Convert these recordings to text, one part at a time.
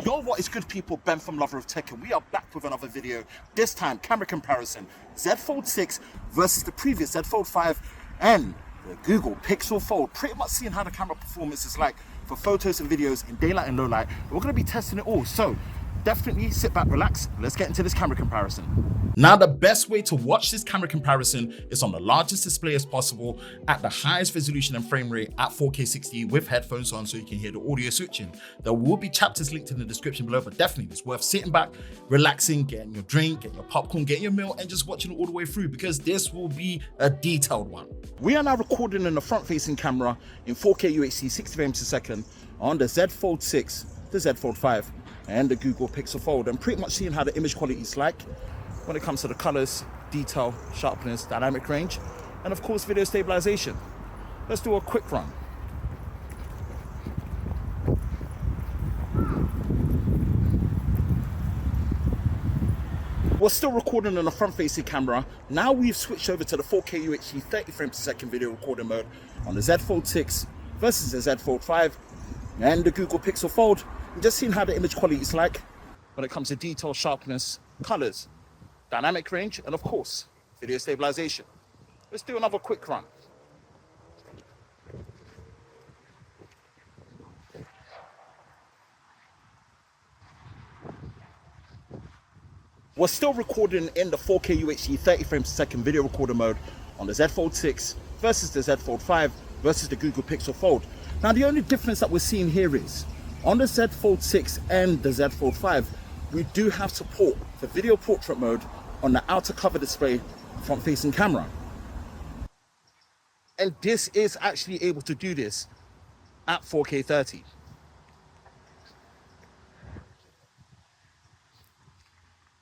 Yo, what is good people, Ben from Lover of Tech, and we are back with another video. This time, camera comparison, Z Fold 6 versus the previous Z Fold 5 and the Google Pixel Fold. Pretty much seeing how the camera performance is like for photos and videos in daylight and low light. We're going to be testing it all, so definitely sit back, relax, let's get into this camera comparison. Now, the best way to watch this camera comparison is on the largest display as possible at the highest resolution and frame rate at 4K 60 with headphones on so you can hear the audio switching. There will be chapters linked in the description below, but definitely it's worth sitting back, relaxing, getting your drink, getting your popcorn, getting your meal, and just watching it all the way through because this will be a detailed one. We are now recording in the front-facing camera in 4K UHD 60 frames per second on the Z Fold 6, the Z Fold 5, and the Google Pixel Fold, and pretty much seeing how the image quality is like when it comes to the colors, detail, sharpness, dynamic range, and of course video stabilization. Let's do a quick run. We're still recording on the front-facing camera. Now we've switched over to the 4K UHD 30 frames per second video recording mode on the Z Fold 6 versus the Z Fold 5 and the Google Pixel Fold. And just seeing how the image quality is like when it comes to detail, sharpness, colors, dynamic range, and of course, video stabilization. Let's do another quick run. We're still recording in the 4K UHD 30 frames per second video recorder mode on the Z Fold 6 versus the Z Fold 5 versus the Google Pixel Fold. Now, the only difference that we're seeing here is on the Z Fold 6 and the Z Fold 5, we do have support for video portrait mode on the outer cover display front-facing camera. And this is actually able to do this at 4K 30.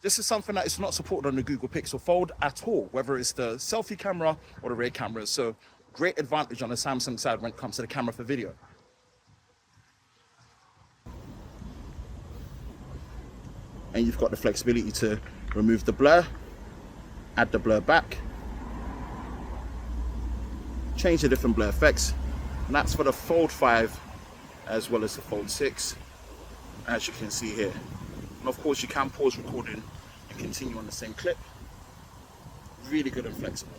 This is something that is not supported on the Google Pixel Fold at all, whether it's the selfie camera or the rear camera. So great advantage on the Samsung side when it comes to the camera for video. And you've got the flexibility to remove the blur, add the blur back, change the different blur effects, and that's for the Fold 5 as well as the Fold 6, as you can see here. And of course you can pause recording and continue on the same clip. Really good and flexible.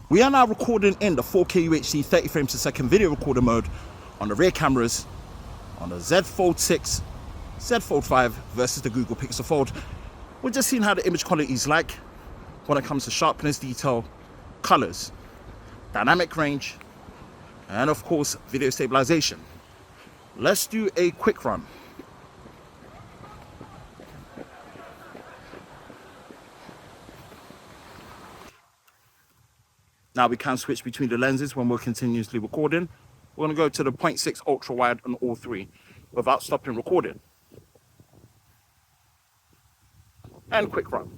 We are now recording in the 4K UHD 30 frames per second video recorder mode on the rear cameras on the Z Fold 6, Z Fold 5 versus the Google Pixel Fold. We're just seeing how the image quality is like when it comes to sharpness, detail, colors, dynamic range, and of course, video stabilization. Let's do a quick run. Now we can switch between the lenses when we're continuously recording. We're going to go to the 0.6 ultra wide on all three without stopping recording. And quick run.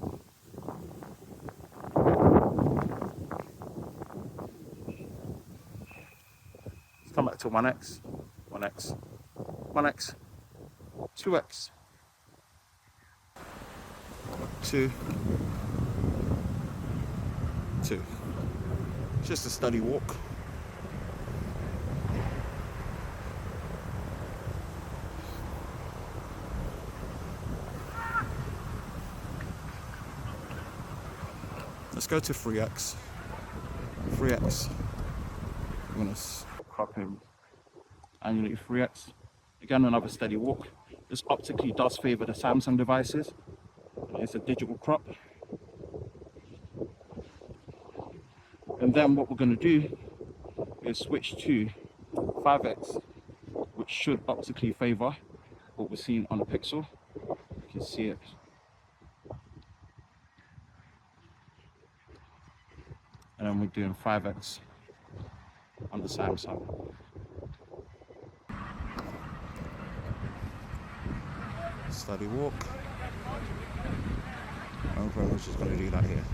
Let's come back to 1x, 1x, 1x, 2x, 2, 2. Just a steady walk. Let's go to 3x. 3x. I'm going to crop him annually 3x. Again, another steady walk. This optically does favor the Samsung devices. It's a digital crop. And then what we're going to do is switch to 5x, which should optically favor what we're seeing on the Pixel. You can see it. And then we're doing 5x on the Samsung. Steady walk. I'm pretty much just going to do that here.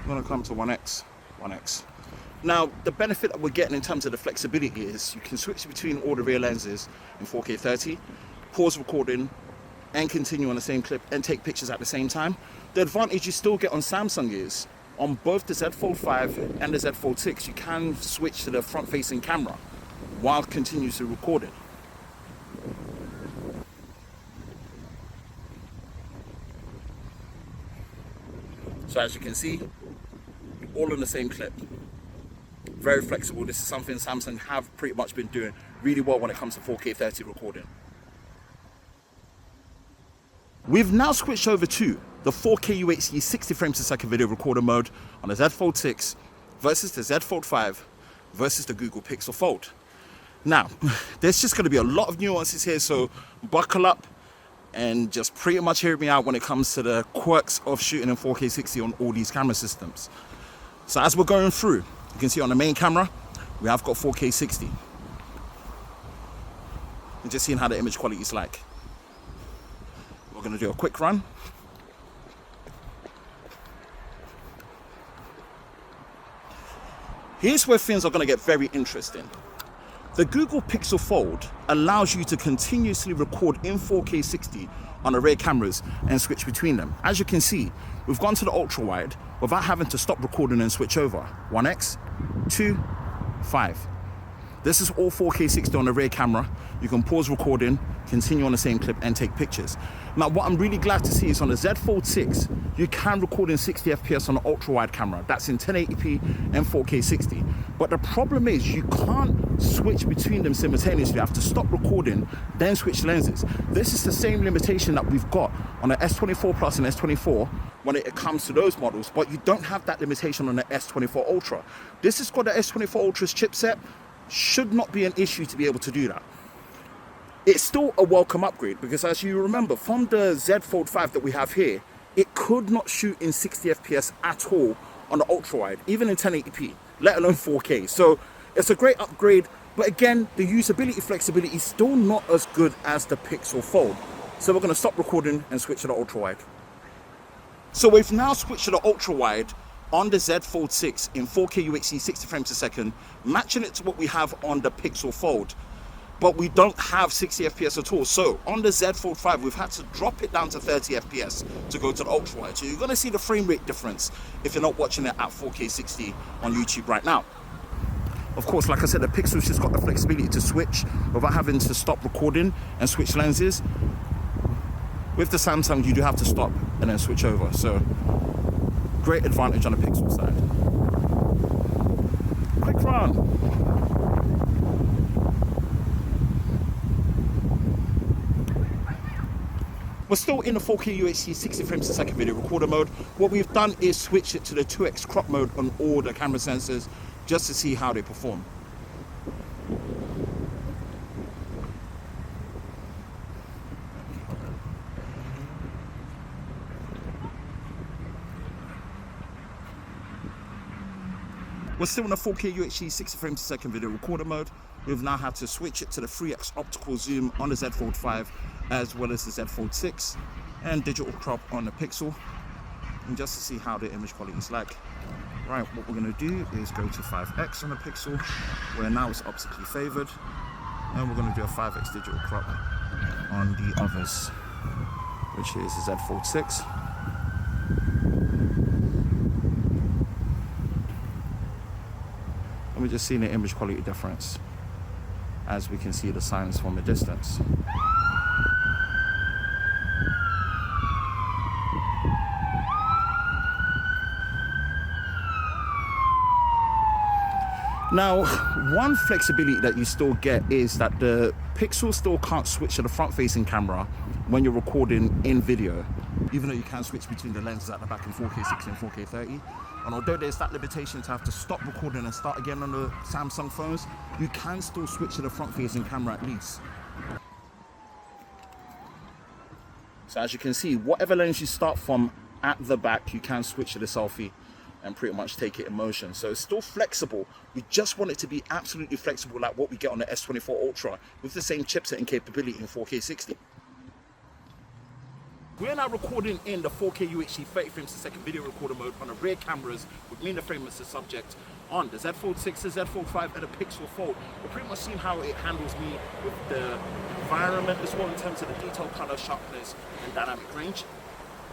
I'm going to come to 1x, 1x. Now, the benefit that we're getting in terms of the flexibility is you can switch between all the rear lenses in 4K 30, pause recording, and continue on the same clip and take pictures at the same time. The advantage you still get on Samsung is on both the Z Fold 5 and the Z Fold 6, you can switch to the front-facing camera while continuously recording. So as you can see, all in the same clip. Very flexible. This is something Samsung have pretty much been doing really well when it comes to 4K 30 recording. We've now switched over to the 4K UHD 60 frames per second video recorder mode on the Z Fold 6 versus the Z Fold 5 versus the Google Pixel Fold. Now, there's just going to be a lot of nuances here, so buckle up and just pretty much hear me out when it comes to the quirks of shooting in 4K 60 on all these camera systems. So as we're going through, you can see on the main camera, we have got 4K 60. And just seeing how the image quality is like. We're going to do a quick run. Here's where things are going to get very interesting. The Google Pixel Fold allows you to continuously record in 4K 60 on the rear cameras and switch between them. As you can see, we've gone to the ultra wide without having to stop recording and switch over. 1x, 2, 5. This is all 4K 60 on the rear camera. You can pause recording, continue on the same clip and take pictures. Now what I'm really glad to see is on the Z Fold 6, you can record in 60 FPS on the ultra wide camera. That's in 1080p and 4K 60. But the problem is you can't switch between them simultaneously. You have to stop recording, then switch lenses. This is the same limitation that we've got on the S24 Plus and S24 when it comes to those models, but you don't have that limitation on the S24 Ultra. This has got the S24 Ultra's chipset. Should not be an issue to be able to do that. It's still a welcome upgrade because as you remember from the Z Fold 5 that we have here, it could not shoot in 60 FPS at all on the ultra wide, even in 1080p, let alone 4K. So it's a great upgrade, but again, the usability flexibility is still not as good as the Pixel Fold. So we're going to stop recording and switch to the ultra wide. So we've now switched to the ultra wide on the Z Fold 6 in 4K UHD 60 frames per second, matching it to what we have on the Pixel Fold. But we don't have 60 FPS at all. So on the Z Fold 5, we've had to drop it down to 30 FPS to go to the ultra wide. So you're going to see the frame rate difference if you're not watching it at 4K 60 on YouTube right now. Of course, like I said, the Pixel's just got the flexibility to switch without having to stop recording and switch lenses. With the Samsung, you do have to stop and then switch over. So great advantage on the Pixel side. Quick run. We're still in the 4K UHD 60 frames per second video recorder mode. What we've done is switch it to the 2x crop mode on all the camera sensors just to see how they perform. We're still in the 4K UHD 60 frames per second video recorder mode. We've now had to switch it to the 3x optical zoom on the Z Fold 5 as well as the Z Fold 6 and digital crop on the Pixel, and just to see how the image quality is like. Right, what we're going to do is go to 5x on the Pixel, where now it's optically favored, and we're going to do a 5x digital crop on the others, which is the Z Fold 6. And we're just seeing the image quality difference as we can see the signs from a distance. Now, one flexibility that you still get is that the Pixel still can't switch to the front-facing camera when you're recording in video, even though you can switch between the lenses at the back in 4K 60 and 4K 30. And although there's that limitation to have to stop recording and start again on the Samsung phones, you can still switch to the front-facing camera at least. So as you can see, whatever lens you start from at the back, you can switch to the selfie and pretty much take it in motion. So it's still flexible. We just want it to be absolutely flexible like what we get on the S24 Ultra with the same chipset and capability in 4K 60. We're now recording in the 4K UHD 30 frames per second video recorder mode on the rear cameras with me in the frame as the subject on the Z Fold 6, the Z Fold 5 and the Pixel Fold. We're pretty much seeing how it handles me with the environment as well in terms of the detail, color, sharpness and dynamic range.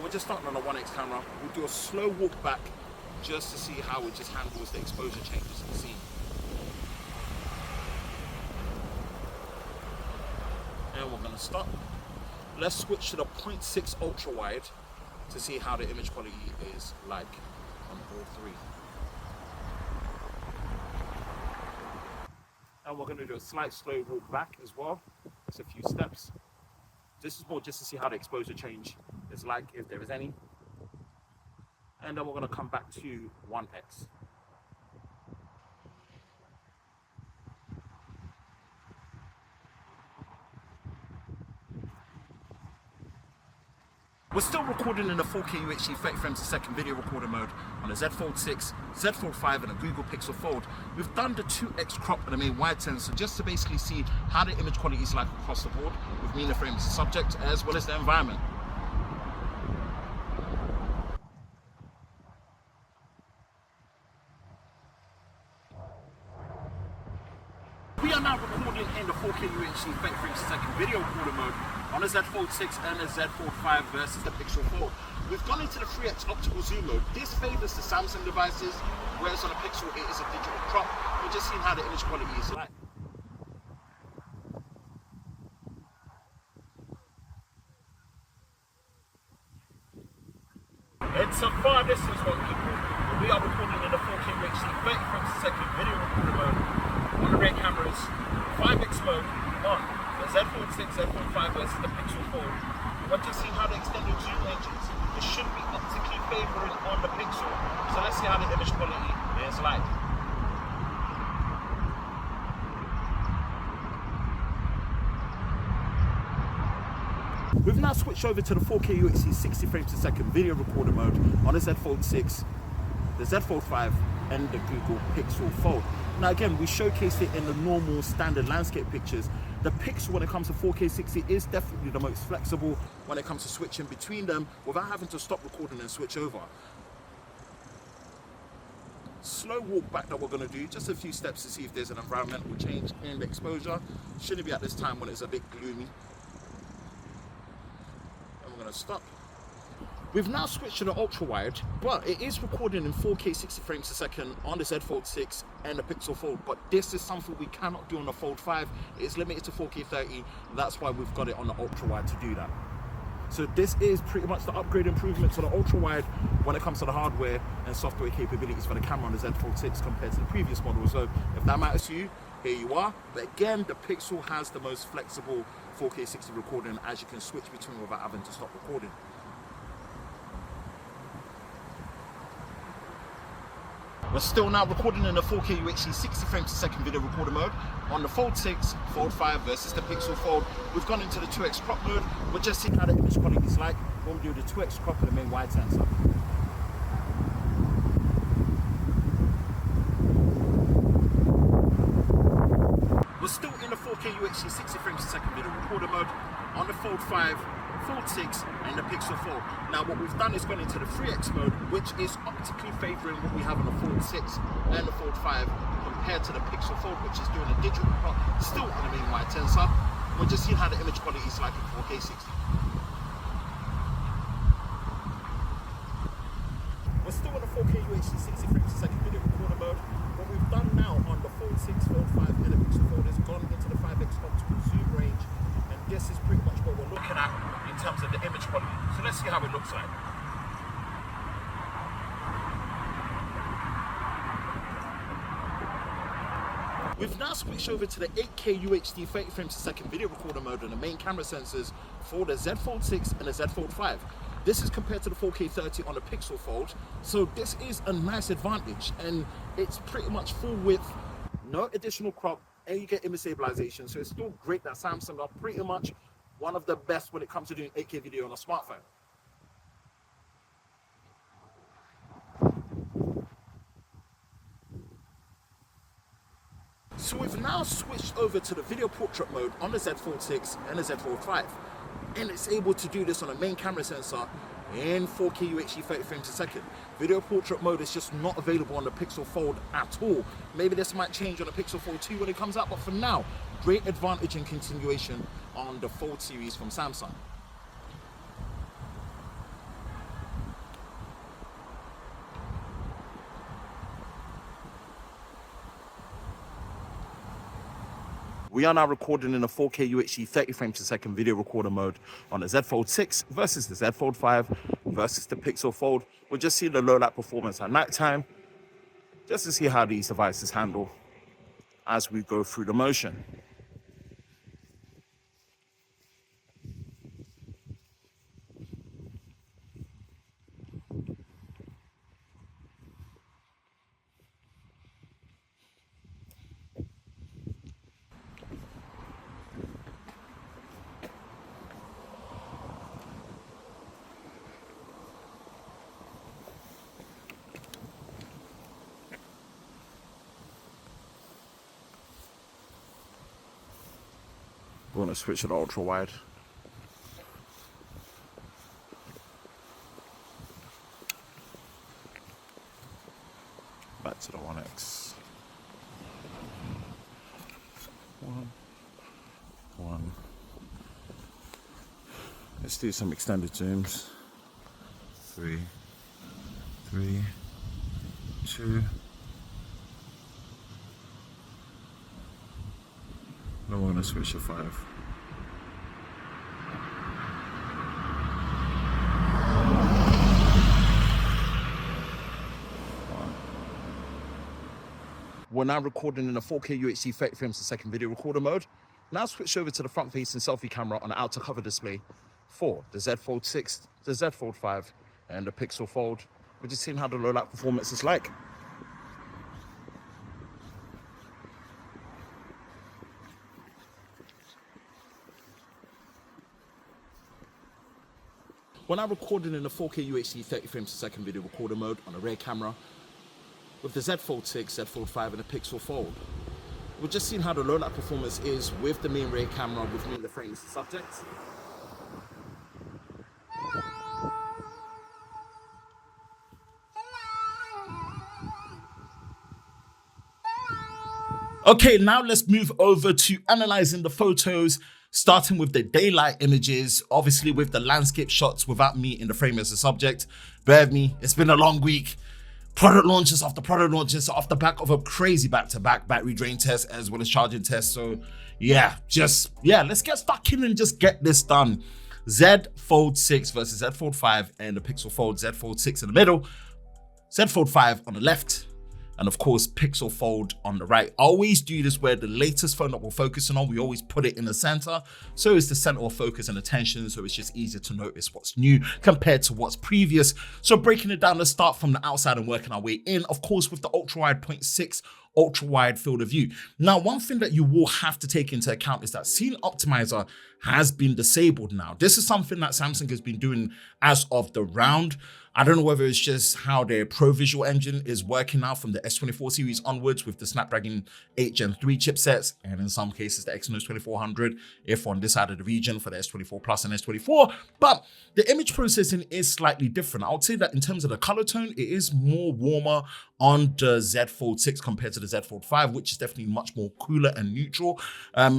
We're just starting on a 1x camera. We'll do a slow walk back just to see how it just handles the exposure changes in the scene. And we're going to stop. Let's switch to the 0.6 ultra wide to see how the image quality is like on all three. And we're going to do a slight slow walk back as well. It's a few steps. This is more just to see how the exposure change is like, if there is any. And then we're going to come back to 1x. We're still recording in the 4K UHD 30 frames a second video recorder mode on a Z Fold 6, Z Fold 5 and a Google Pixel Fold. We've done the 2x crop and the main wide sensor just to basically see how the image quality is like across the board with me in the frame as a subject as well as the environment. We are now recording in the 4K UHD 30 frames a second video recorder mode on a Z Fold 6 and a Z Fold 5 versus the Pixel Fold. We've gone into the 3x optical zoom mode. This favors the Samsung devices, whereas on a Pixel it is a digital crop. We're just seeing how the image quality is like. It's a far distance from people. We are recording in the 4K UHD 30 frames a second video recorder mode on the rear cameras, 5x mode on the Z Fold 6, Z Fold 5 versus the Pixel Fold. We're just seeing how the extended zoom ranges. It should be optically favoring on the Pixel. So let's see how the image quality is like. We've now switched over to the 4K UHD 60 frames a second video recorder mode on the Z Fold 6, the Z Fold 5 and the Google Pixel Fold. Now again, we showcased it in the normal standard landscape pictures. The Pixel, when it comes to 4K 60, is definitely the most flexible when it comes to switching between them without having to stop recording and switch over. Slow walk back that we're going to do, just a few steps to see if there's an environmental change in the exposure. Shouldn't be at this time when it's a bit gloomy. And we're going to stop. We've now switched to the ultra wide, but it is recording in 4K 60 frames a second on the Z Fold 6 and the Pixel Fold, but this is something we cannot do on the Fold 5. It's limited to 4K 30. That's why we've got it on the ultra wide to do that. So this is pretty much the upgrade improvement to the ultra wide when it comes to the hardware and software capabilities for the camera on the Z Fold 6 compared to the previous model. So if that matters to you, here you are. But again, the Pixel has the most flexible 4K 60 recording, as you can switch between without having to stop recording. We're still now recording in the 4K UHD 60 frames a second video recorder mode on the Fold 6, Fold 5 versus the Pixel Fold. We've gone into the 2x crop mode. We're just seeing how the image quality is like when we do the 2x crop and the main wide sensor. We're still in the 4K UHD 60 frames a second video recorder mode on the Fold 5, Fold 6 and the Pixel Fold. Now what we've done is gone into the 3x mode, which is optically favouring what we have on the Fold 6 and the Fold 5 compared to the Pixel Fold, which is doing a digital crop, still on the main wide sensor. We're just seeing how the image quality is like in 4K 60. We're still in the 4K UHD 60 frames a second video recorder mode. What we've done now on the Fold 6, Fold 5 and the Pixel Fold is gone into the 5x optical zoom range, and this is pretty much what we're looking at in terms of the image quality. So let's see how it looks like. We've now switched over to the 8K UHD 30 frames a second video recorder mode on the main camera sensors for the Z Fold 6 and the Z Fold 5. This is compared to the 4K 30 on the Pixel Fold, so this is a nice advantage, and it's pretty much full width, no additional crop, and you get image stabilization. So it's still great that Samsung are pretty much one of the best when it comes to doing 8K video on a smartphone. So we've now switched over to the video portrait mode on the Z Fold 6 and the Z Fold 5. And it's able to do this on a main camera sensor in 4K UHD 30 frames a second. Video portrait mode is just not available on the Pixel Fold at all. Maybe this might change on the Pixel Fold 2 when it comes out, but for now, great advantage and continuation on the Fold series from Samsung. We are now recording in a 4K UHD 30 frames per second video recorder mode on the Z Fold 6 versus the Z Fold 5 versus the Pixel Fold. We'll just see the low light performance at night time, just to see how these devices handle as we go through the motion. We're going to switch to the ultra wide. Back to the 1x. One. Let's do some extended zooms. 3, 2. Then we're going to switch to 5. We're now recording in a 4K UHD 30 frames per second video recorder mode. Now switch over to the front facing selfie camera on the outer cover display for the Z Fold 6, the Z Fold 5 and the Pixel Fold. We're just seeing how the low light performance is like. We're now recording in a 4K UHD 30 frames per second video recorder mode on a rear camera with the Z Fold 6, Z Fold 5 and the Pixel Fold. We're just seeing how the low light performance is with the main rear camera with me in the frame as the subject. Okay, now let's move over to analyzing the photos, starting with the daylight images, obviously with the landscape shots without me in the frame as the subject. Bear with me, it's been a long week. Product launches after product launches off the back of a crazy back-to-back battery drain test as well as charging test. So let's get stuck in and just get this done. Z Fold 6 versus Z Fold 5 and the Pixel Fold. Z Fold 6 in the middle, Z Fold 5 on the left, and of course Pixel Fold on the right. I always do this where the latest phone that we're focusing on, we always put it in the center, so it's the center of focus and attention, so it's just easier to notice what's new compared to what's previous. So breaking it down, let's start from the outside and working our way in, of course with the ultra wide 0.6 ultra wide field of view. Now, one thing that you will have to take into account is that Scene Optimizer has been disabled now. This is something that Samsung has been doing as of the round. I don't know whether it's just how their Pro Visual engine is working now from the S24 series onwards with the Snapdragon 8 Gen 3 chipsets, and in some cases the Exynos 2400 if on this side of the region for the S24 Plus and S24. But the image processing is slightly different. I would say that in terms of the color tone, it is more warmer on the Z Fold 6 compared to the Z Fold 5, which is definitely much more cooler and neutral.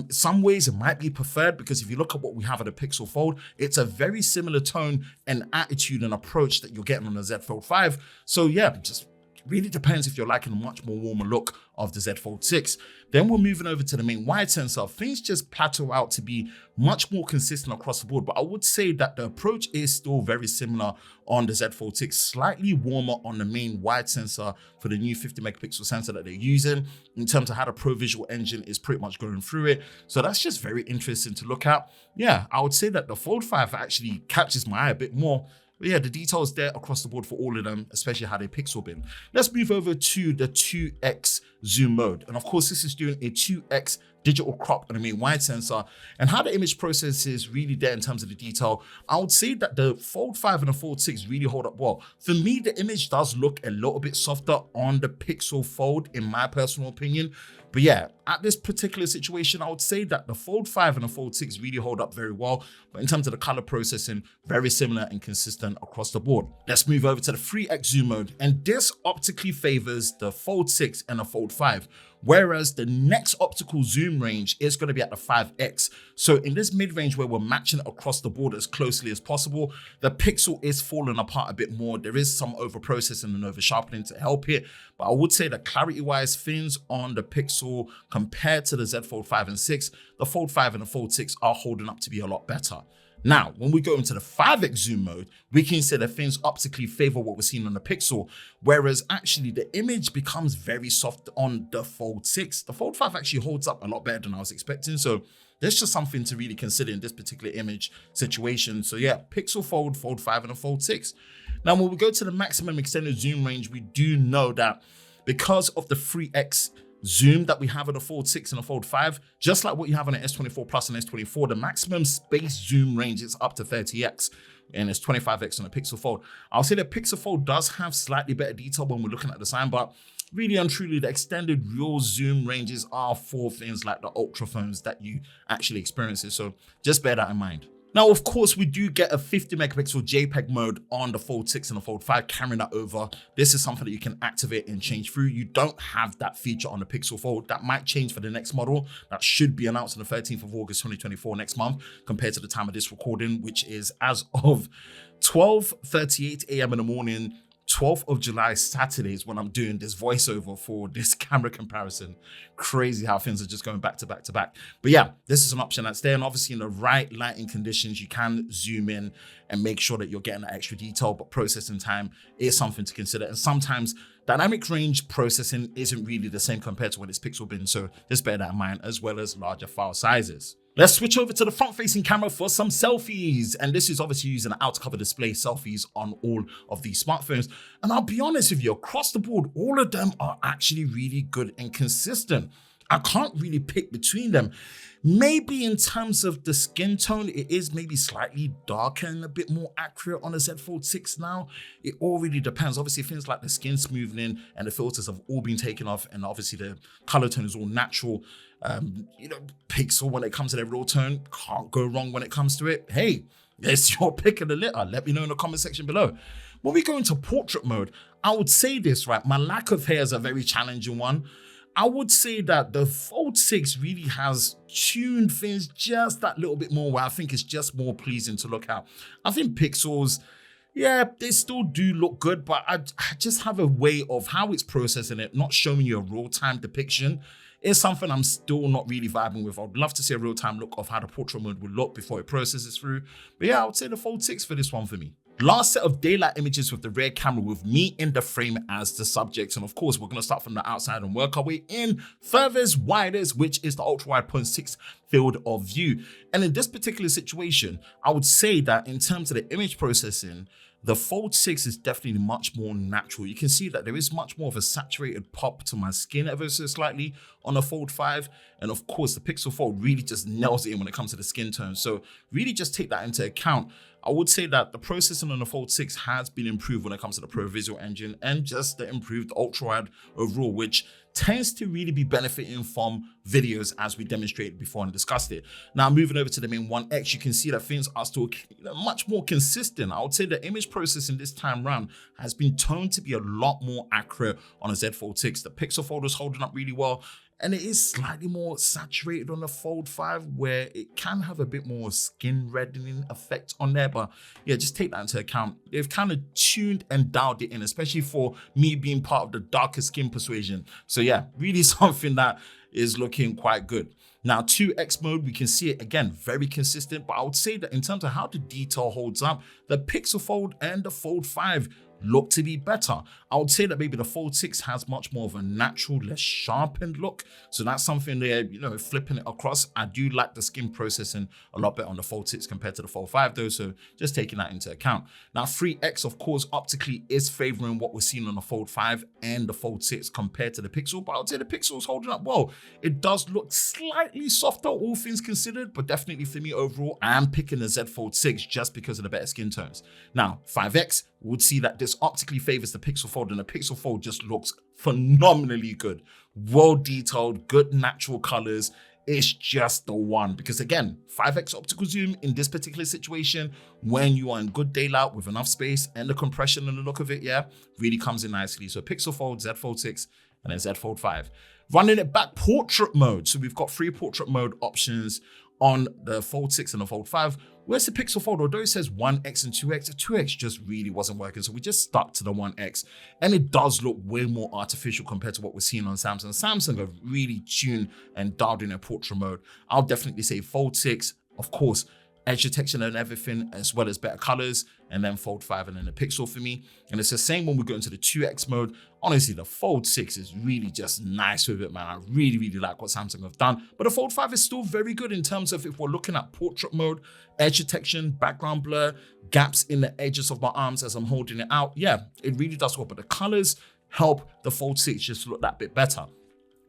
Some ways it might be preferred because if you look at what we have at the Pixel Fold, it's a very similar tone and attitude and approach that you're getting on the Z Fold 5. So yeah, just really depends if you're liking a much more warmer look of the Z Fold 6. Then we're moving over to the main wide sensor. Things just plateau out to be much more consistent across the board, but I would say that the approach is still very similar on the Z Fold 6, slightly warmer on the main wide sensor for the new 50 megapixel sensor that they're using in terms of how the Pro Visual engine is pretty much going through it. So that's just very interesting to look at. Yeah, I would say that the Fold 5 actually catches my eye a bit more. But yeah, the details there across the board for all of them, especially how they pixel bin. Let's move over to the 2x zoom mode. And of course, this is doing a 2x digital crop on the main wide sensor, and how the image process is really there in terms of the detail. I would say that the Fold 5 and the Fold 6 really hold up well. For me, the image does look a little bit softer on the Pixel Fold, in my personal opinion. But yeah, at this particular situation, I would say that the Fold 5 and the Fold 6 really hold up very well. But in terms of the color processing, very similar and consistent across the board. Let's move over to the 3x zoom mode. And this optically favors the Fold 6 and the Fold Fold 5. Whereas the next optical zoom range is going to be at the 5x. So in this mid-range where we're matching it across the board as closely as possible, the Pixel is falling apart a bit more. There is some over-processing and over-sharpening to help it, but I would say that clarity-wise, things on the Pixel compared to the Z Fold 5 and 6, the Fold 5 and the Fold 6 are holding up to be a lot better. Now, when we go into the 5x zoom mode, we can say that things optically favor what we're seeing on the Pixel, whereas actually the image becomes very soft on the Fold 6. The Fold 5 actually holds up a lot better than I was expecting, so there's just something to really consider in this particular image situation. So yeah, Pixel Fold, Fold 5, and a Fold 6. Now, when we go to the maximum extended zoom range, we do know that because of the 3x zoom that we have on the Fold 6 and the Fold 5, just like what you have on the S24 Plus and S24, the maximum space zoom range is up to 30x and it's 25x on the Pixel Fold. I'll say the Pixel Fold does have slightly better detail when we're looking at the sign, but really and truly, the extended real zoom ranges are for things like the ultra phones that you actually experience it. So just bear that in mind. Now, of course, we do get a 50 megapixel JPEG mode on the Fold 6 and the Fold 5, carrying that over. This is something that you can activate and change through. You don't have that feature on the Pixel Fold. That might change for the next model. That should be announced on the 13th of August, 2024, next month, compared to the time of this recording, which is as of 12:38 a.m. in the morning, 12th of July, Saturdays, when I'm doing this voiceover for this camera comparison. Crazy how things are just going back to back to back. But yeah, this is an option that's there. And obviously in the right lighting conditions, you can zoom in and make sure that you're getting that extra detail, but processing time is something to consider. And sometimes dynamic range processing isn't really the same compared to when it's pixel bin. So just bear that in mind, as well as larger file sizes. Let's switch over to the front-facing camera for some selfies. And this is obviously using an out-cover display selfies on all of these smartphones. And I'll be honest with you, across the board, all of them are actually really good and consistent. I can't really pick between them. Maybe in terms of the skin tone, it is maybe slightly darker and a bit more accurate on the Z Fold 6 now. It all really depends. Obviously, things like the skin smoothing and the filters have all been taken off, and obviously the color tone is all natural. Pixel, when it comes to their raw tone, can't go wrong when it comes to it. Hey, it's your pick of the litter. Let me know in the comment section below. When we go into portrait mode, I would say this, right? My lack of hair is a very challenging one. I would say that the Fold 6 really has tuned things just that little bit more, where I think it's just more pleasing to look at. I think Pixels, yeah, they still do look good, but I just have a way of how it's processing it, not showing you a real-time depiction. Is something I'm still not really vibing with. I'd love to see a real-time look of how the portrait mode would look before it processes through. But yeah, I would say the Fold 6 for this one for me. Last set of daylight images with the rear camera with me in the frame as the subject. And of course, we're going to start from the outside and work our way in furthest, widest, which is the ultra-wide 0.6 field of view. And in this particular situation, I would say that in terms of the image processing, the Fold 6 is definitely much more natural. You can see that there is much more of a saturated pop to my skin ever so slightly on the Fold 5. And of course, the Pixel Fold really just nails it in when it comes to the skin tone. So really just take that into account. I would say that the processing on the Fold 6 has been improved when it comes to the Pro Visual Engine and just the improved ultra-wide overall, which tends to really be benefiting from videos as we demonstrated before and discussed it. Now, moving over to the main 1X, you can see that things are still much more consistent. I would say the image processing this time around has been toned to be a lot more accurate on a Z Fold 6. The Pixel Fold is holding up really well, and it is slightly more saturated on the Fold 5, where it can have a bit more skin reddening effect on there. But yeah, just take that into account. They've kind of tuned and dialed it in, especially for me being part of the darker skin persuasion. So yeah, really something that is looking quite good. Now, 2X mode, we can see it again, very consistent. But I would say that in terms of how the detail holds up, the Pixel Fold and the Fold 5 look to be better. I would say that maybe the Fold 6 has much more of a natural, less sharpened look. So that's something there, flipping it across. I do like the skin processing a lot better on the Fold 6 compared to the Fold 5 though. So just taking that into account. Now 3X, of course, optically is favoring what we're seeing on the Fold 5 and the Fold 6 compared to the Pixel. But I would say the Pixel is holding up well. It does look slightly softer, all things considered, but definitely for me overall, I am picking the Z Fold 6 just because of the better skin tones. Now 5X, would see that this optically favors the Pixel Fold, and the Pixel Fold just looks phenomenally good. Well detailed, good natural colors. It's just the one, because again, 5X optical zoom in this particular situation, when you are in good daylight with enough space and the compression and the look of it, yeah, really comes in nicely. So Pixel Fold, Z Fold 6, and then Z Fold 5. Running it back, portrait mode. So we've got 3 portrait mode options on the Fold 6 and the Fold 5. Where's the Pixel Fold? Although it says 1X and 2X, the 2X just really wasn't working. So we just stuck to the 1X. And it does look way more artificial compared to what we're seeing on Samsung. Samsung have really tuned and dialed in their portrait mode. I'll definitely say Fold 6, of course, edge detection and everything, as well as better colors, and then Fold 5 and then the Pixel for me. And it's the same when we go into the 2X mode. Honestly, the Fold 6 is really just nice with it, man. I really, really like what Samsung have done. But the Fold 5 is still very good in terms of if we're looking at portrait mode, edge detection, background blur, gaps in the edges of my arms as I'm holding it out. Yeah, it really does well. But the colors help the Fold 6 just look that bit better.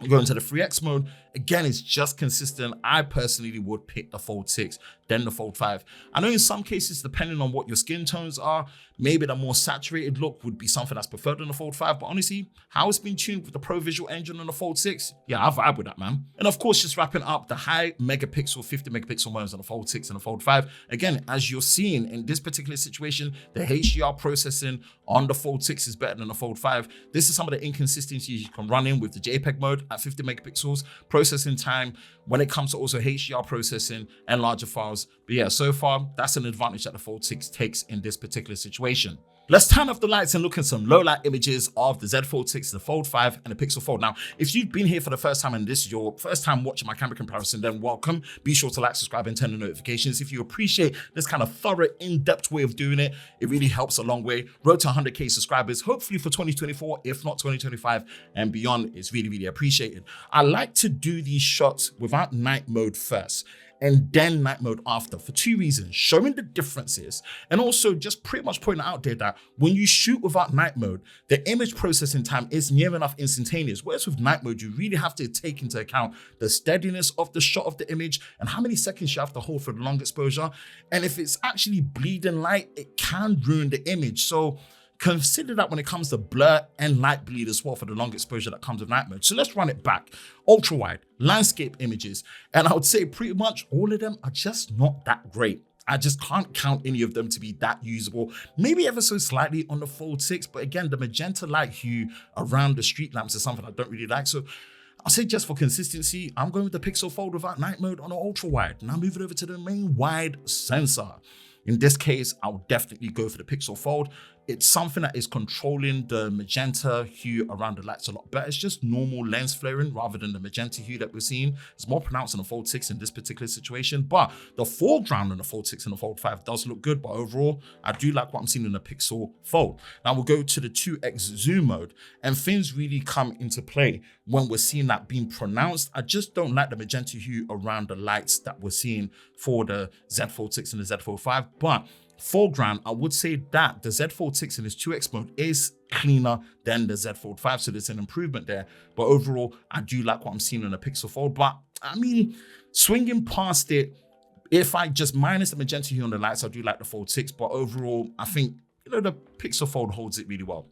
You go into the 3X mode, again, it's just consistent. I personally would pick the Fold 6, then the Fold 5. I know in some cases, depending on what your skin tones are, maybe the more saturated look would be something that's preferred on the Fold 5. But honestly, how it's been tuned with the Pro Visual Engine on the Fold 6, yeah, I vibe with that, man. And of course, just wrapping up the high megapixel, 50 megapixel modes on the Fold 6 and the Fold 5. Again, as you're seeing in this particular situation, the HDR processing on the Fold 6 is better than the Fold 5. This is some of the inconsistencies you can run in with the JPEG mode at 50 megapixels, processing time when it comes to also HDR processing and larger files. But yeah, so far, that's an advantage that the Fold 6 takes in this particular situation. Let's turn off the lights and look at some low light images of the Z Fold 6, the Fold 5, and the Pixel Fold. Now, if you've been here for the first time and this is your first time watching my camera comparison, then welcome. Be sure to like, subscribe, and turn on notifications. If you appreciate this kind of thorough, in-depth way of doing it, it really helps a long way. Road to 100K subscribers, hopefully for 2024, if not 2025 and beyond, is really, really appreciated. I like to do these shots without night mode first, and then night mode after, for 2 reasons: showing the differences, and also just pretty much pointing out there that when you shoot without night mode, the image processing time is near enough instantaneous. Whereas with night mode, you really have to take into account the steadiness of the shot of the image and how many seconds you have to hold for the long exposure. And if it's actually bleeding light, it can ruin the image. So consider that when it comes to blur and light bleed as well for the long exposure that comes with night mode. So let's run it back. Ultra wide, landscape images. And I would say pretty much all of them are just not that great. I just can't count any of them to be that usable. Maybe ever so slightly on the Fold 6, but again, the magenta light hue around the street lamps is something I don't really like. So I'll say just for consistency, I'm going with the Pixel Fold without night mode on the ultra wide. Now moving over to the main wide sensor. In this case, I'll definitely go for the Pixel Fold. It's something that is controlling the magenta hue around the lights a lot better. It's just normal lens flaring rather than the magenta hue that we're seeing. It's more pronounced on the Fold 6 in this particular situation, but the foreground on the Fold 6 and the Fold 5 does look good, but overall, I do like what I'm seeing in the Pixel Fold. Now we'll go to the 2X zoom mode, and things really come into play when we're seeing that being pronounced. I just don't like the magenta hue around the lights that we're seeing for the Z Fold 6 and the Z Fold 5, but foreground, I would say that the Z Fold 6 in its 2X mode is cleaner than the Z Fold 5, so there's an improvement there. But overall, I do like what I'm seeing on the Pixel Fold. But I mean, swinging past it, if I just minus the magenta hue on the lights, I do like the Fold 6. But overall, I think, the Pixel Fold holds it really well.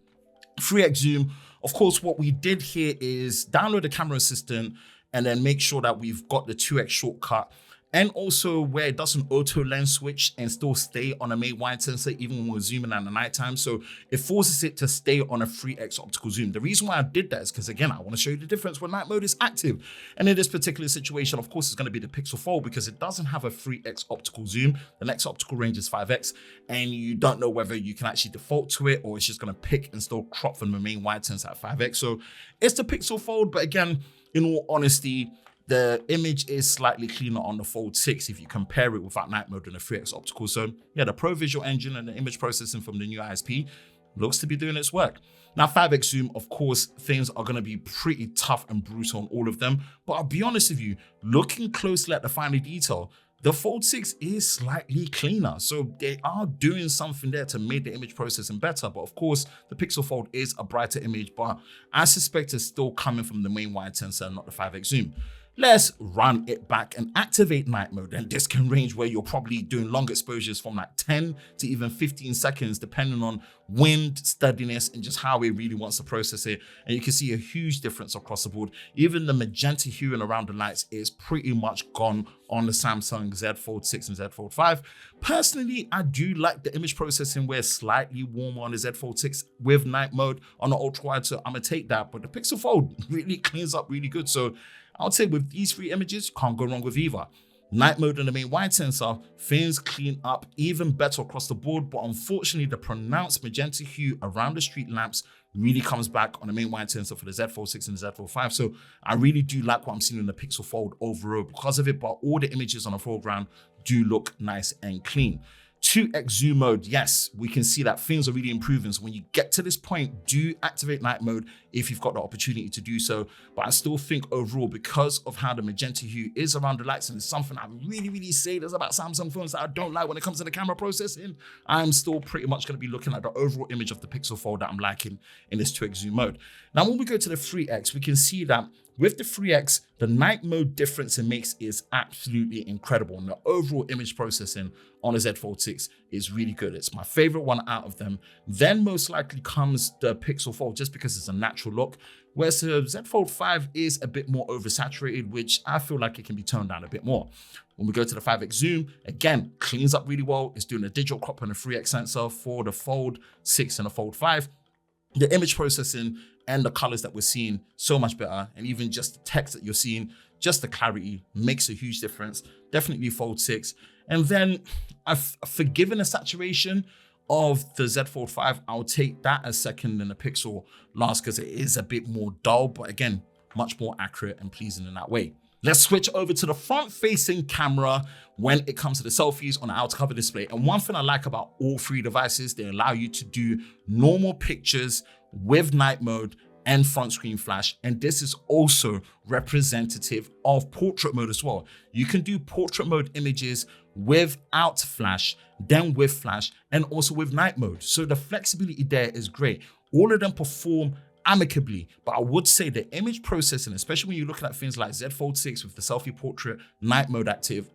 3X zoom, of course, what we did here is download the camera assistant and then make sure that we've got the 2X shortcut. And also where it doesn't auto lens switch and still stay on a main wide sensor even when we're zooming at the nighttime. So it forces it to stay on a 3X optical zoom. The reason why I did that is because, again, I want to show you the difference when night mode is active. And in this particular situation, of course, it's going to be the Pixel Fold because it doesn't have a 3X optical zoom. The next optical range is 5X, and you don't know whether you can actually default to it or it's just going to pick and still crop from the main wide sensor at 5X. So it's the Pixel Fold, but again, in all honesty, the image is slightly cleaner on the Fold 6 if you compare it without night mode and the 3X optical. So yeah, the Pro Visual Engine and the image processing from the new ISP looks to be doing its work. Now 5X zoom, of course, things are going to be pretty tough and brutal on all of them. But I'll be honest with you, looking closely at the finer detail, the Fold 6 is slightly cleaner. So they are doing something there to make the image processing better. But of course, the Pixel Fold is a brighter image, but I suspect it's still coming from the main wide sensor and not the 5X zoom. Let's run it back and activate night mode. And this can range where you're probably doing long exposures from like 10 to even 15 seconds, depending on wind, steadiness, and just how it really wants to process it. And you can see a huge difference across the board. Even the magenta hue and around the lights is pretty much gone on the Samsung Z Fold 6 and Z Fold 5. Personally, I do like the image processing where it's slightly warmer on the Z Fold 6 with night mode on the ultra wide, so I'm gonna take that. But the Pixel Fold really cleans up really good. So I would say with these three images, can't go wrong with either. Night mode on the main wide sensor, things clean up even better across the board, but unfortunately the pronounced magenta hue around the street lamps really comes back on the main wide sensor for the Z Fold 6 and the Z Fold 5. So I really do like what I'm seeing in the Pixel Fold overall because of it, but all the images on the foreground do look nice and clean. 2x zoom mode, yes, we can see that things are really improving. So when you get to this point, do activate night mode if you've got the opportunity to do so. But I still think overall, because of how the magenta hue is around the lights, and it's something I really say there's about Samsung phones that I don't like when it comes to the camera processing, I'm still pretty much going to be looking at the overall image of the Pixel Fold that I'm liking in this 2x zoom mode. Now, when we go to the 3x, we can see that with the 3x, the night mode difference it makes is absolutely incredible. And the overall image processing on the Z Fold 6 is really good. It's my favorite one out of them. Then most likely comes the Pixel Fold just because it's a natural look. Whereas the Z Fold 5 is a bit more oversaturated, which I feel like it can be toned down a bit more. When we go to the 5x zoom, again, cleans up really well. It's doing a digital crop on the 3x sensor for the Fold 6 and the Fold 5. The image processing and the colors that we're seeing so much better, and even just the text that you're seeing, just the clarity makes a huge difference. Definitely Fold 6. And then I've forgiven the saturation of the Z Fold 5. I'll take that as second and the Pixel last because it is a bit more dull, but again, much more accurate and pleasing in that way. Let's switch over to the front-facing camera when it comes to the selfies on the outer cover display. And one thing I like about all three devices, they allow you to do normal pictures with night mode and front screen flash. And this is also representative of portrait mode as well. You can do portrait mode images without flash, then with flash, and also with night mode. So the flexibility there is great. All of them perform amicably, but I would say the image processing, especially when you're looking at things like Z Fold 6 with the selfie portrait night mode active,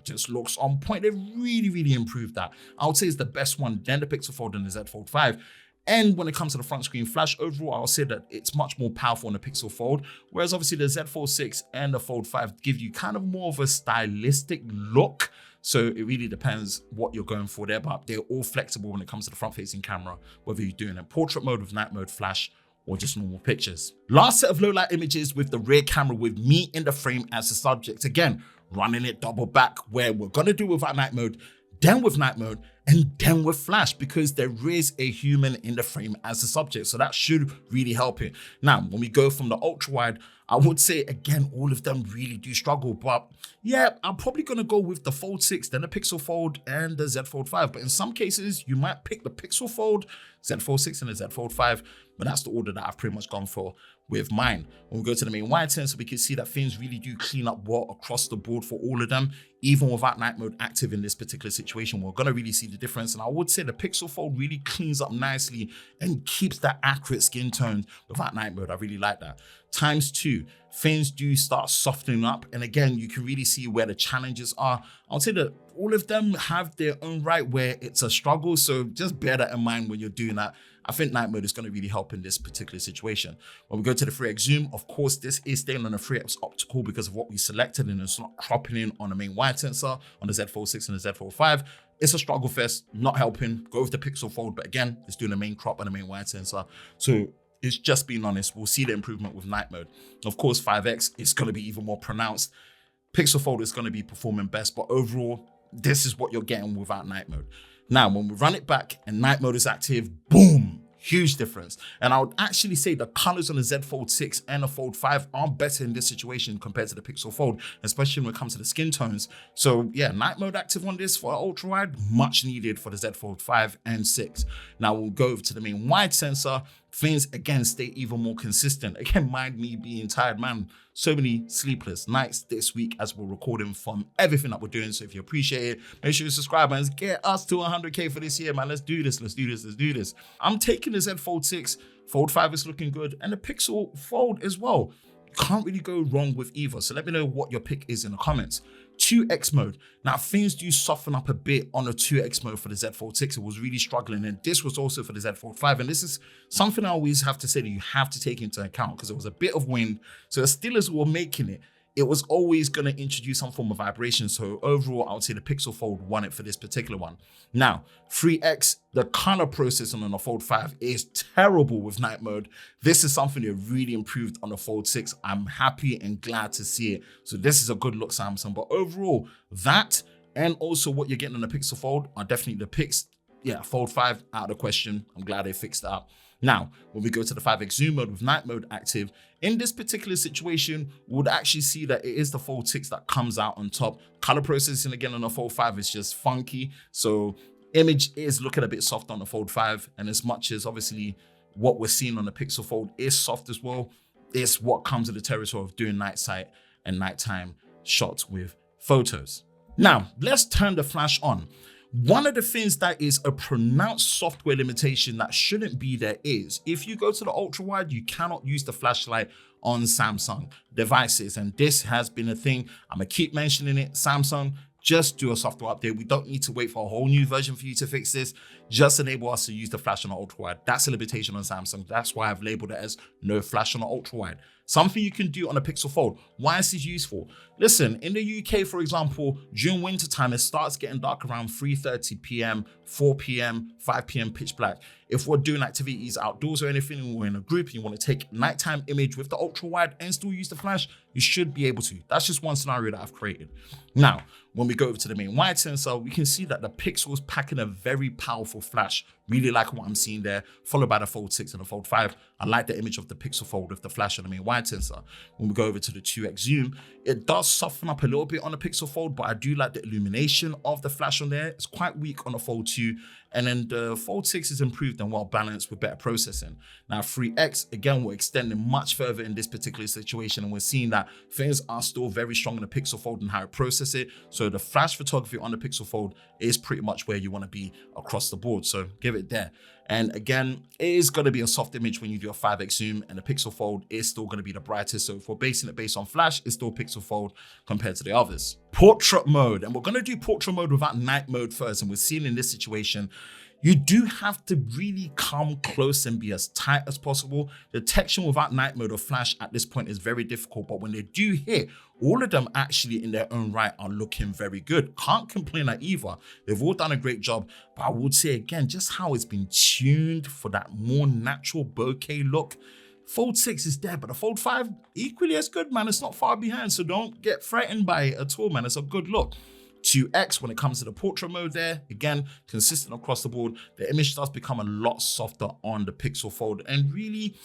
just looks on point. They really improved that. I would say it's the best one, then the Pixel Fold and the Z Fold 5. And when it comes to the front screen flash, overall, I'll say that it's much more powerful on the Pixel Fold, whereas obviously the Z Fold 6 and the Fold 5 give you kind of more of a stylistic look. So it really depends what you're going for there, but they're all flexible when it comes to the front-facing camera, whether you're doing a portrait mode with night mode flash or just normal pictures. Last set of low light images with the rear camera with me in the frame as the subject. Again, running it double back where we're gonna do without night mode, then with night mode, and then with flash because there is a human in the frame as the subject. So that should really help it. Now, when we go from the ultra wide, I would say, again, all of them really do struggle. But yeah, I'm probably going to go with the Fold 6, then the Pixel Fold, and the Z Fold 5. But in some cases, you might pick the Pixel Fold, Z Fold 6, and the Z Fold 5. But that's the order that I've pretty much gone for with mine. When we go to the main wide sensor, we can see that things really do clean up well across the board for all of them, even without night mode active in this particular situation. We're going to really see the difference. And I would say the Pixel Fold really cleans up nicely and keeps that accurate skin tone without night mode. I really like that. ×2, things do start softening up. And again, you can really see where the challenges are. I'll say that all of them have their own right where it's a struggle. So just bear that in mind when you're doing that. I think night mode is going to really help in this particular situation. When we go to the 3x zoom, of course, this is staying on the 3x optical because of what we selected, and it's not cropping in on the main wide sensor on the Z Fold 6 and the Z Fold 5. It's a struggle fest, not helping. Go with the Pixel Fold, but again, it's doing the main crop on the main wide sensor. So it's just being honest, we'll see the improvement with night mode. Of course, 5x, it's going to be even more pronounced. Pixel Fold is going to be performing best, but overall, this is what you're getting without night mode. Now, when we run it back and night mode is active, boom, huge difference. And I would actually say the colors on the Z Fold 6 and the Fold 5 are better in this situation compared to the Pixel Fold, especially when it comes to the skin tones. So yeah, night mode active on this for ultra wide, much needed for the Z Fold 5 and 6. Now we'll go over to the main wide sensor. Things again stay even more consistent. Again, mind me being tired, man. So many sleepless nights this week as we're recording from everything that we're doing. So if you appreciate it, make sure you subscribe, man. Let's get us to 100K for this year, man. Let's do this. Let's do this. Let's do this. I'm taking the Z Fold 6. Fold 5 is looking good. And the Pixel Fold as well. Can't really go wrong with either. So let me know what your pick is in the comments. 2x mode. Now things do soften up a bit on the 2x mode for the Z Fold 6. It was really struggling, and this was also for the Z Fold 5. And this is something I always have to say that you have to take into account, because it was a bit of wind. So as still as we were making it, it was always going to introduce some form of vibration. So overall, I would say the Pixel Fold won it for this particular one. Now, 3x, the color processing on the Fold 5 is terrible with night mode. This is something that really improved on the Fold 6. I'm happy and glad to see it. So this is a good look, Samsung. But overall, that and also what you're getting on the Pixel Fold are definitely the picks. Yeah, Fold 5 out of the question. I'm glad they fixed that up. Now, when we go to the 5x zoom mode with night mode active, in this particular situation, we would actually see that it is the Fold 6 that comes out on top. Color processing again on the Fold 5 is just funky. So image is looking a bit soft on the Fold 5. And as much as obviously what we're seeing on the Pixel Fold is soft as well, it's what comes with the territory of doing night sight and nighttime shots with photos. Now, let's turn the flash on. One of the things that is a pronounced software limitation that shouldn't be there is, if you go to the ultra wide, you cannot use the flashlight on Samsung devices. And this has been a thing. I'm gonna keep mentioning it. Samsung, just do a software update. We don't need to wait for a whole new version for you to fix this. Just enable us to use the flash on the ultra wide. That's a limitation on Samsung. That's why I've labeled it as no flash on the ultra wide. Something you can do on a Pixel Fold. Why is this useful? Listen, in the UK, for example, during winter time, it starts getting dark around 3:30 p.m., 4 p.m., 5 p.m. pitch black. If we're doing activities outdoors or anything, and we're in a group and you want to take nighttime image with the ultra wide and still use the flash, you should be able to. That's just one scenario that I've created. Now, when we go over to the main wide sensor, we can see that the Pixel is packing a very powerful flash. Really like what I'm seeing there, followed by the Fold 6 and the Fold 5. I like the image of the Pixel Fold with the flash on the main wide sensor. When we go over to the 2x zoom, it does soften up a little bit on the Pixel Fold, but I do like the illumination of the flash on there. It's quite weak on the Fold 2. And then the Fold 6 is improved and well balanced with better processing. Now 3x, again, we're extending much further in this particular situation, and we're seeing that things are still very strong in the Pixel Fold and how it processes it. So the flash photography on the Pixel Fold is pretty much where you want to be across the board. So give it there. And again, it is going to be a soft image when you do a 5x zoom, and the Pixel Fold is still going to be the brightest. So if we're basing it based on flash, it's still Pixel Fold compared to the others. Portrait mode, and we're going to do portrait mode without night mode first. And we're seeing in this situation, you do have to really come close and be as tight as possible. Detection without night mode or flash at this point is very difficult, but when they do hit, all of them actually in their own right are looking very good. Can't complain at either. They've all done a great job, but I would say again, just how it's been tuned for that more natural bokeh look. Fold 6 is there, but the Fold 5 equally as good, man. It's not far behind, so don't get frightened by it at all, man. It's a good look. 2x, when it comes to the portrait mode there, again, consistent across the board. The image does become a lot softer on the Pixel Fold, and really,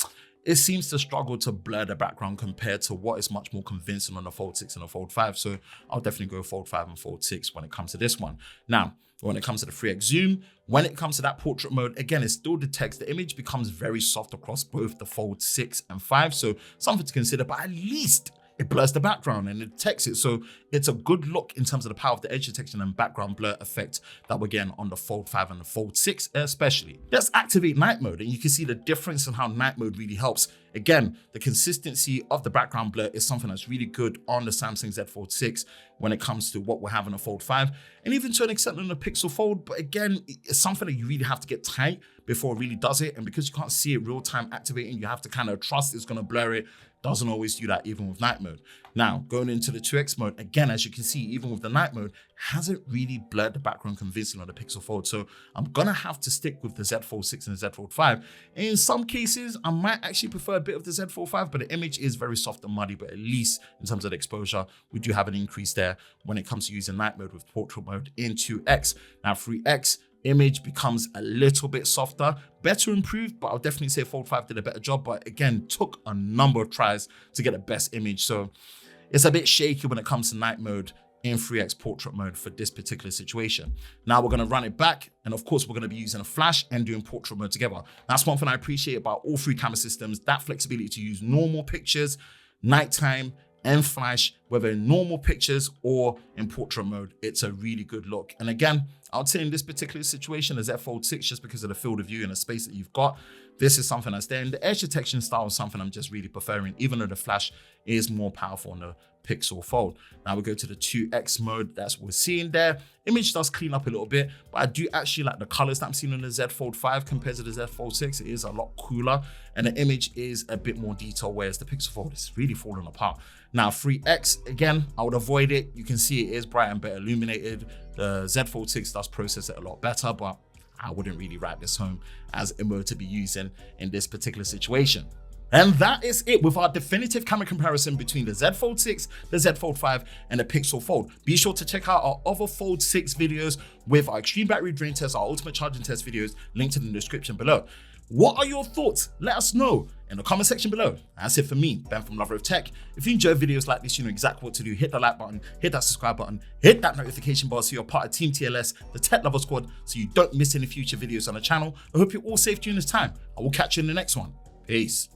it seems to struggle to blur the background compared to what is much more convincing on the Fold 6 and the Fold 5. So I'll definitely go Fold 5 and Fold 6 when it comes to this one. Now, when it comes to the 3x zoom, when it comes to that portrait mode, again, it still detects the image becomes very soft across both the Fold 6 and 5. So something to consider, but at least it blurs the background and it detects it. So it's a good look in terms of the power of the edge detection and background blur effect that we're getting on the Fold 5 and the Fold 6 especially. Let's activate night mode, and you can see the difference in how night mode really helps. Again, the consistency of the background blur is something that's really good on the Samsung Z Fold 6 when it comes to what we're having on the Fold 5, and even to an extent on the Pixel Fold. But again, it's something that you really have to get tight before it really does it. And because you can't see it real time activating, you have to kind of trust it's going to blur it. Doesn't always do that even with night mode. Now, going into the 2x mode, again, as you can see, even with the night mode, hasn't really blurred the background convincingly on the Pixel Fold. So I'm gonna have to stick with the Z Fold 6 and the Z Fold 5. In some cases, I might actually prefer a bit of the Z Fold 5, but the image is very soft and muddy, but at least in terms of the exposure, we do have an increase there when it comes to using night mode with portrait mode in 2x. Now 3x, image becomes a little bit softer, better improved, but I'll definitely say Fold 5 did a better job, but again, took a number of tries to get the best image. So it's a bit shaky when it comes to night mode in 3x portrait mode for this particular situation. Now we're going to run it back, and of course we're going to be using a flash and doing portrait mode together. That's one thing I appreciate about all three camera systems, that flexibility to use normal pictures, nighttime, and flash, whether in normal pictures or in portrait mode. It's a really good look. And again, I would say in this particular situation, the Z Fold 6, just because of the field of view and the space that you've got, this is something that's there. And the edge detection style is something I'm just really preferring, even though the flash is more powerful on the Pixel Fold. Now we go to the 2x mode. That's what we're seeing there. Image does clean up a little bit, but I do actually like the colors that I'm seeing on the Z Fold 5 compared to the Z Fold 6. It is a lot cooler and the image is a bit more detailed, whereas the Pixel Fold is really falling apart. Now 3x, again, I would avoid it. You can see it is bright and better illuminated. The Z Fold 6 does process it a lot better, but I wouldn't really write this home as a mode to be using in this particular situation. And that is it with our definitive camera comparison between the Z Fold 6, the Z Fold 5, and the Pixel Fold. Be sure to check out our other Fold 6 videos with our extreme battery drain test, our ultimate charging test videos, linked in the description below. What are your thoughts? Let us know in the comment section below. That's it for me, Ben from Lover of Tech. If you enjoy videos like this, you know exactly what to do. Hit the like button, hit that subscribe button, hit that notification bell so you're part of Team TLS, the Tech Lover Squad, so you don't miss any future videos on the channel. I hope you're all safe during this time. I will catch you in the next one. Peace.